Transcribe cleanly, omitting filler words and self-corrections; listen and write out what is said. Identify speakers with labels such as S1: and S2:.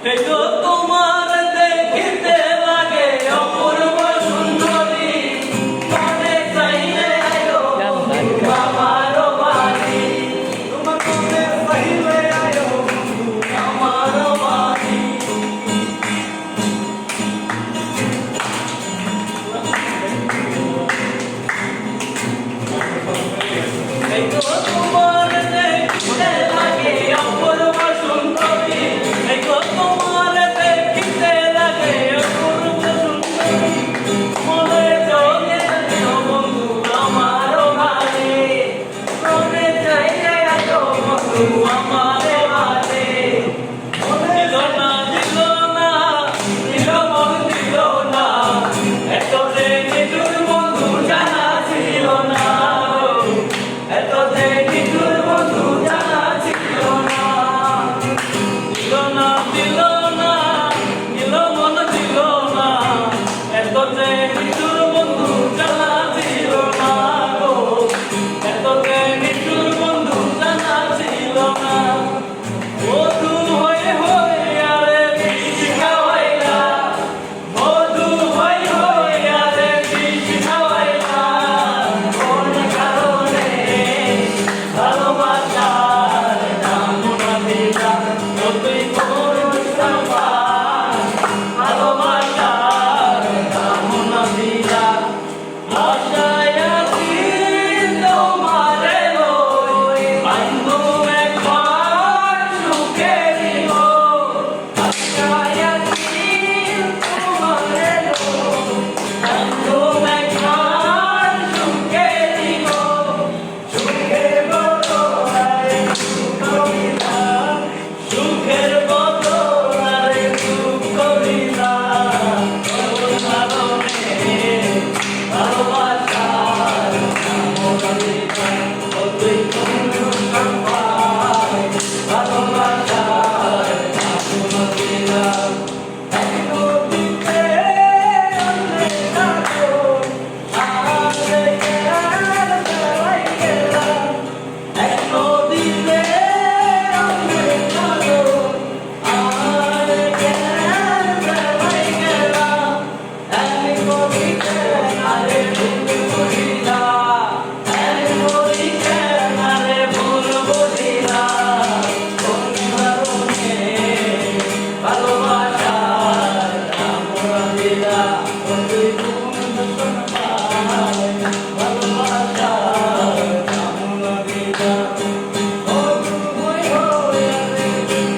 S1: এই তো তোমার দেখিতে লাগে অপূর্ব সুন্দরী, মনে চাইলে আয়ো আমার বাড়ি, তোমার মনে চাইলে আয়ো আমার বাড়ি। এই তো তোমার দেখিতে লাগে অপূর্ব সুন্দরী, এই তো তোমার দেখিতে লাগে অপূর্ব সুন্দরী, মনে চলে আয়ো বন্ধু আমার বাড়ি, মনে চাইলে আয়ো বন্ধু আমার বাড়ি। দিল না দিল না দিল মন দিল না, এত যে নিঠুর বন্ধু জানা ছিল না, এত যে নিঠুর বন্ধু জানা ছিল না। দিল না দিল না দিল মন দিল না, এত যে নিঠুর বন্ধু জানা ছিল না গো, এত যে নিঠুর বন্ধু জানা ছিল না। বধূ হয়ে হয়ে আরে বিষ খাওয়াইলা, বধূ হয়ে হয়ে আরে বিষ খাওয়াইলা, কোন কারণে ভালোবাসার নাম না দিলা, ও তুই কোন সাফার ভালোবাসার নাম না দিলা। আশায় আছি তোমারে লই, বন্ধু একবার সুখেরি হো, আশায় আছি তোমারে লই, বন্ধু একবার সুখেরি হো। সুখের বদলে সুখ করিলা, সুখের বদলে সুখ করিলা, কোন কারণে ভালোবাসার নাম না দিলা, ও তুই কোন সাফার ভালোবাসার